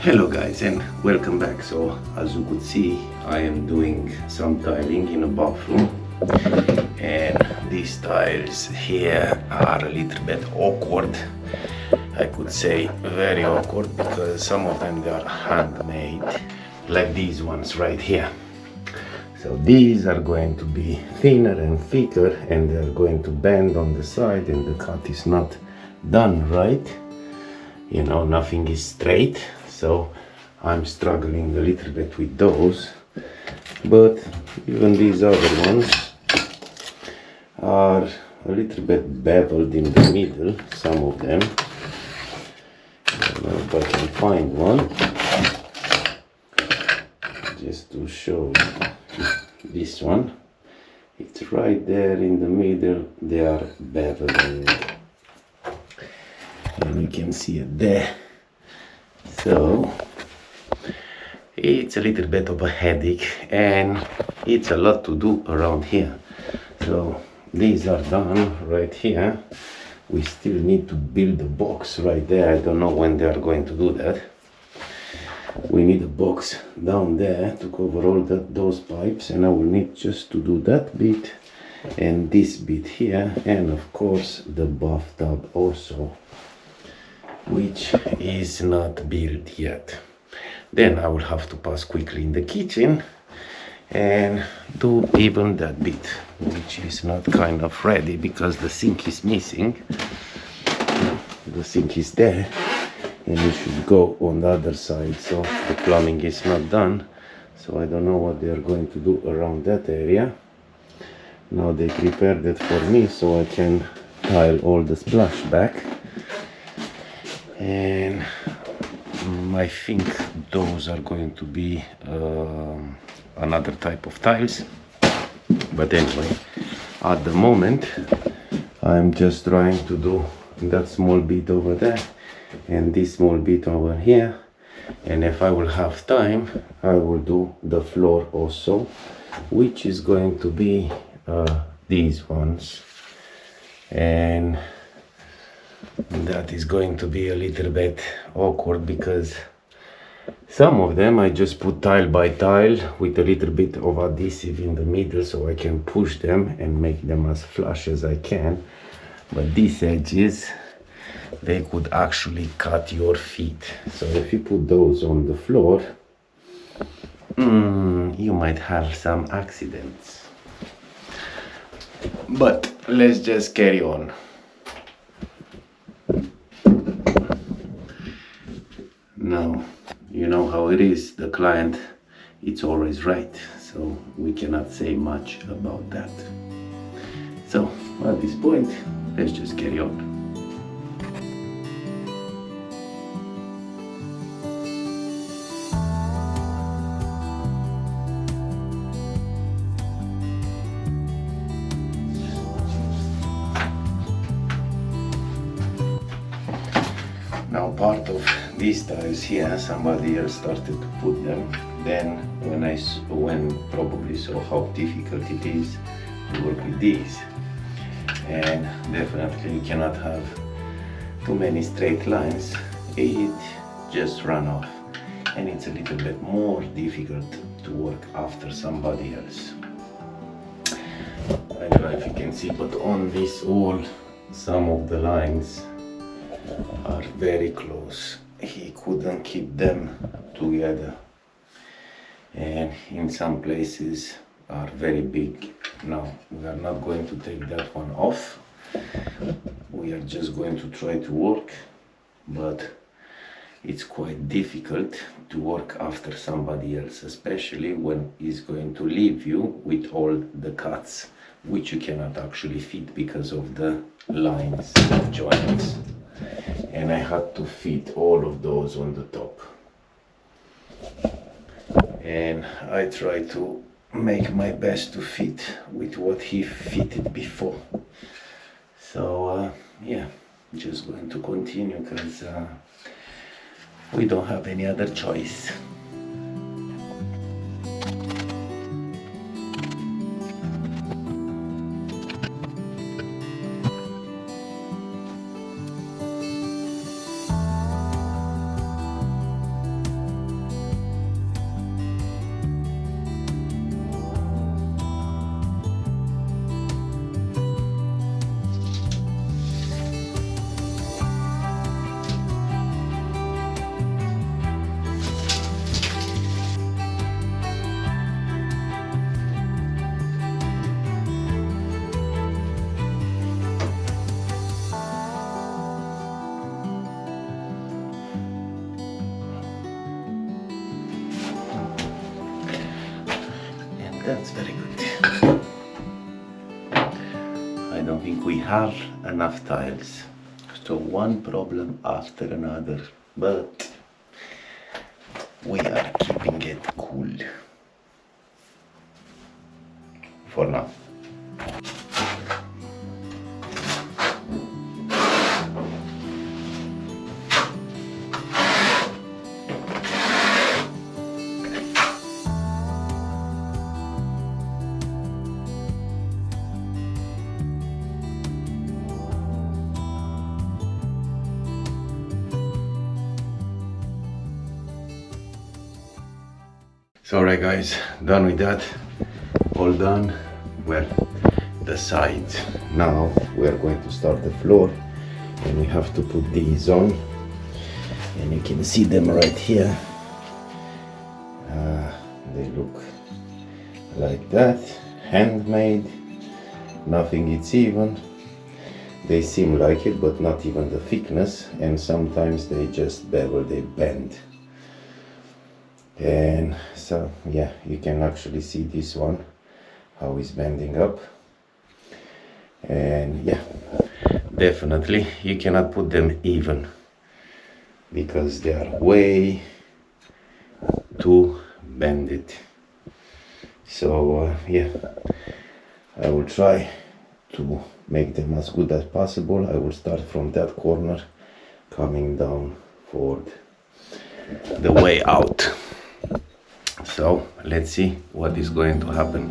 Hello guys and welcome back. So as you could see, I am doing some tiling in a bathroom, and these tiles here are a little bit awkward. I could say very awkward because some of them they are handmade, like these ones right here. So these are going to be thinner and thicker, and they are going to bend on the side, and the cut is not done right. You know, nothing is straight, so I'm struggling a little bit with those. But even these other ones are a little bit beveled in the middle, some of them. I don't know if I can find one just to show you. This one, it's right there in the middle, they are beveling, and you can see it there. So it's a little bit of a headache, and it's a lot to do around here. So these are done right here. We still need to build a box right there. I don't know when they are going to do that. We need a box down there to cover all those pipes, and I will need just to do that bit and this bit here, and of course the bathtub also, which is not built yet. Then I will have to pass quickly in the kitchen and do even that bit, which is not kind of ready because the sink is missing. The sink is there, and it should go on the other side, so the plumbing is not done. So I don't know what they are going to do around that area. Now they prepared it for me so I can tile all the splashback, and I think those are going to be another type of tiles. But anyway, at the moment I'm just trying to do that small bit over there and this small bit over here, and if I will have time I will do the floor also, which is going to be these ones, and that is going to be a little bit awkward because some of them I just put tile by tile with a little bit of adhesive in the middle so I can push them and make them as flush as I can. But these edges, they could actually cut your feet. So if you put those on the floor, you might have some accidents. But let's just carry on. Now, you know how it is, the client, it's always right, so we cannot say much about that. So at this point, let's just carry on. Now part of these tiles here, somebody else started to put them. Then when probably saw how difficult it is to work with these, and definitely you cannot have too many straight lines, it just run off, and it's a little bit more difficult to work after somebody else. I don't know if you can see, but on this wall some of the lines are very close. He couldn't keep them together, and in some places are very big. Now we are not going to take that one off, we are just going to try to work, but it's quite difficult to work after somebody else, especially when he's going to leave you with all the cuts which you cannot actually fit because of the lines of joints. And I had to fit all of those on the top, and I try to make my best to fit with what he fitted before. So yeah, just going to continue because we don't have any other choice. That's very good. I don't think we have enough tiles. So one problem after another, but we are keeping it cool for now. So alright guys, done with that, all done. Well, the sides. Now we are going to start the floor, and we have to put these on, and you can see them right here. They look like that, handmade, nothing is even. They seem like it, but not even the thickness, and sometimes they just bevel, they bend. And so yeah, you can actually see this one, how it's bending up. And yeah, definitely you cannot put them even because they are way too bended. So yeah, I will try to make them as good as possible. I will start from that corner, coming down for the way out. So let's see what is going to happen.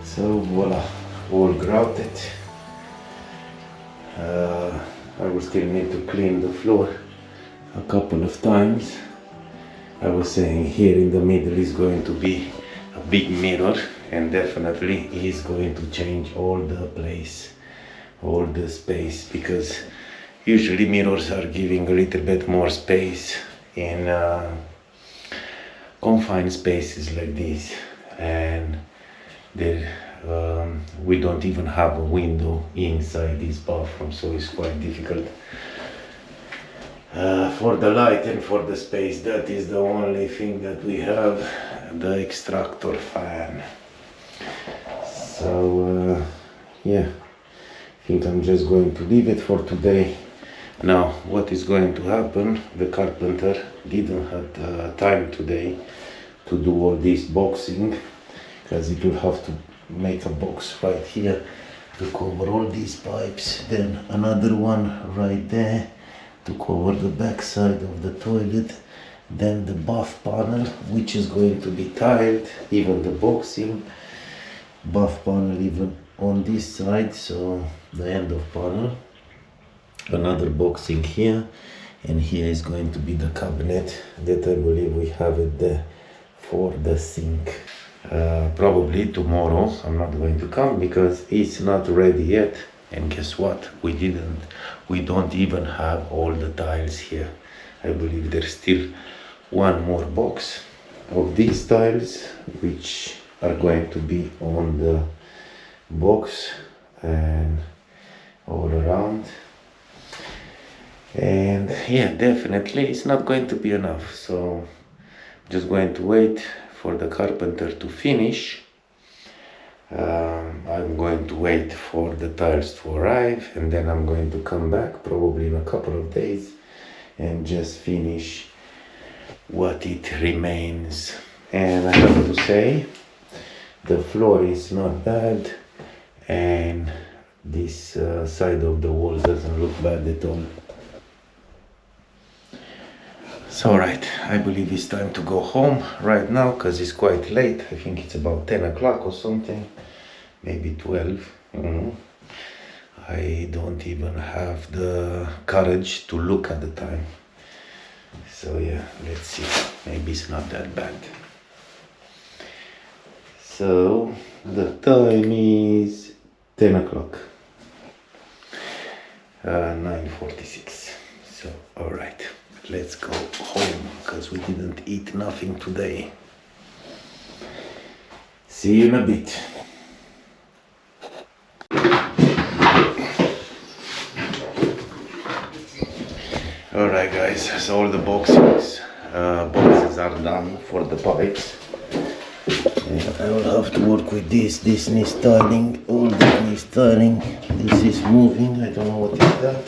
So voila, all grouted. I will still need to clean the floor a couple of times. I was saying here in the middle is going to be a big mirror, and definitely is going to change all the place, all the space, because usually mirrors are giving a little bit more space in confined spaces like this, and there we don't even have a window inside this bathroom, so it's quite difficult for the light and for the space. That is the only thing that we have, the extractor fan. So yeah, I think I'm just going to leave it for today. Now what is going to happen, the carpenter didn't have time today to do all this boxing, because it will have to make a box right here to cover all these pipes, then another one right there to cover the back side of the toilet, then the bath panel, which is going to be tiled, even the boxing bath panel even on this side, so the end of panel, another boxing here, and here is going to be the cabinet that I believe we have it there for the sink. Probably tomorrow I'm not going to come because it's not ready yet, and guess what, we don't even have all the tiles here. I believe there's still one more box of these tiles which are going to be on the box and all around, and yeah, definitely it's not going to be enough, so I'm just going to wait for the carpenter to finish. I'm going to wait for the tiles to arrive, and then I'm going to come back probably in a couple of days and just finish what it remains. And I have to say, the floor is not bad, and this side of the wall doesn't look bad at all. So right, I believe it's time to go home right now because it's quite late. I think it's about 10 o'clock or something, maybe 12. I don't even have the courage to look at the time. So yeah, let's see. Maybe it's not that bad. So the time is 10 o'clock. 9:46. So alright, let's go home because we didn't eat nothing today. See you in a bit. Alright guys, so all the boxes are done for the pipes. And I will have to work with this. This needs styling, all that needs styling. This is moving, I don't know what is that.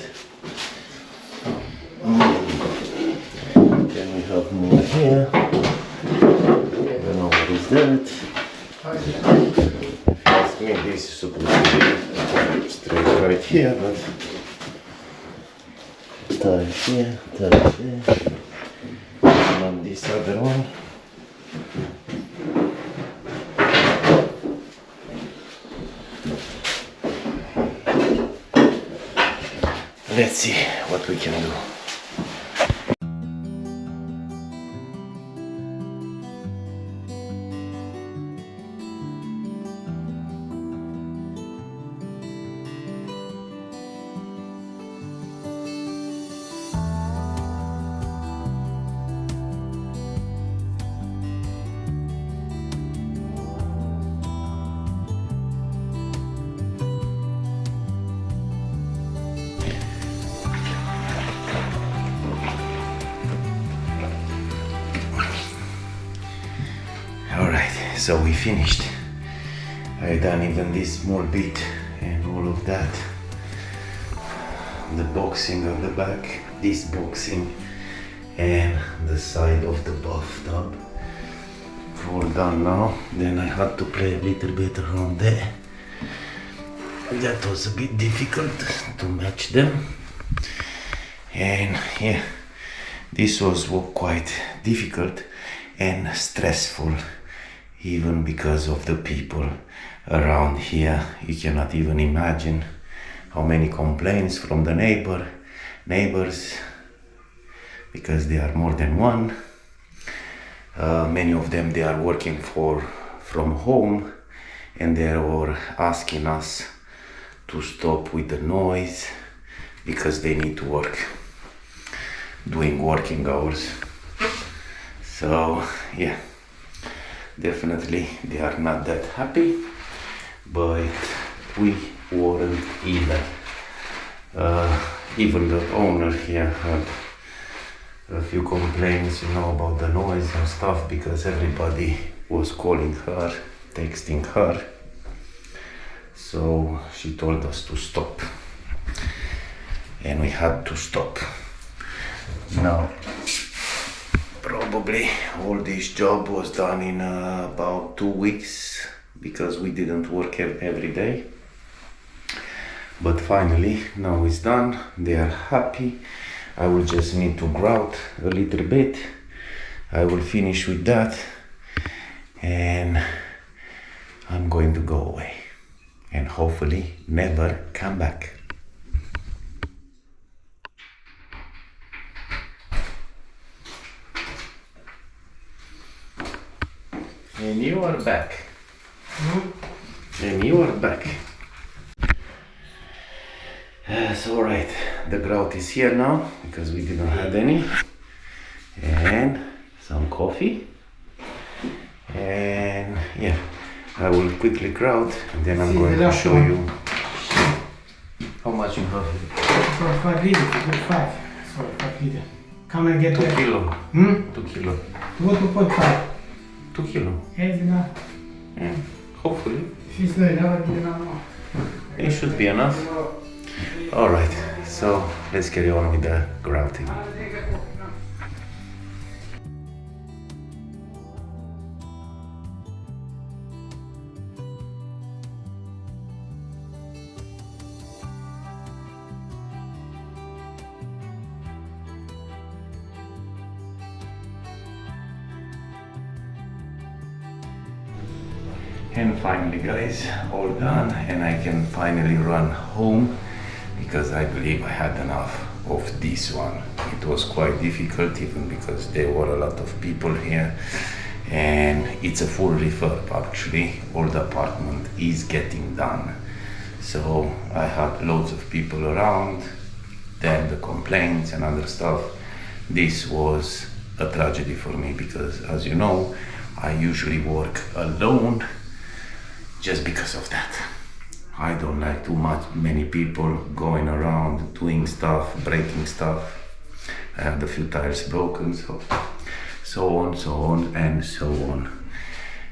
Then we have more here. I don't know what is that. If you ask me, this is supposed to be straight right here, but tie here, tie there, and on this other one. Let's see what we can do. Alright, so we finished. I done even this small bit and all of that. The boxing of the back, this boxing, and the side of the bathtub. All done now. Then I had to play a little bit around there. That was a bit difficult to match them. And yeah, this was quite difficult and stressful, even because of the people around here. You cannot even imagine how many complaints from the neighbors, because they are more than one. Many of them, they are working from home, and they were asking us to stop with the noise because they need to work, doing working hours. So yeah, definitely they are not that happy, but we weren't either. Even the owner here had a few complaints, about the noise and stuff, because everybody was calling her, texting her. So she told us to stop, and we had to stop. Now, probably all this job was done in about 2 weeks, because we didn't work every day. But finally, now it's done. They are happy. I will just need to grout a little bit. I will finish with that, and I'm going to go away and hopefully never come back. And you are back. And you are back. It's alright. The grout is here now because we didn't have any. And some coffee. And yeah, I will quickly grout, and then I'm going to show you how much you have. For 5 liters, you get 5. Sorry, 5 liters. Come and get 2 that. kilo. 2 kilo. What to put 5? 2 kilo. Heavy enough. Yeah, hopefully. She's like, no. It should be enough. Alright, so let's carry on with the grouting. And finally guys, all done, and I can finally run home because I believe I had enough of this one. It was quite difficult even because there were a lot of people here, and it's a full refurb actually. All the apartment is getting done. So I had loads of people around, then the complaints and other stuff. This was a tragedy for me because, as you know, I usually work alone just because of that. I don't like too many people going around doing stuff, breaking stuff. I had a few tires broken, so on and so on.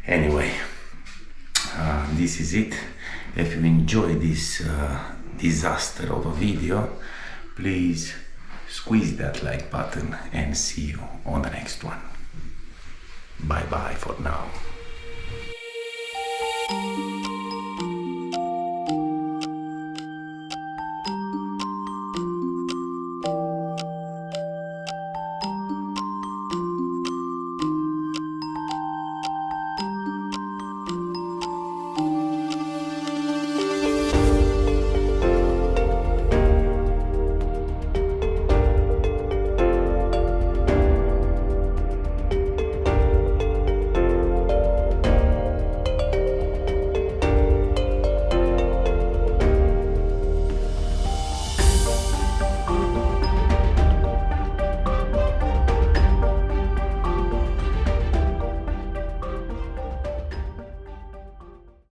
Anyway, this is it. If you enjoy this disaster of a video, please squeeze that like button and see you on the next one. Bye bye for now.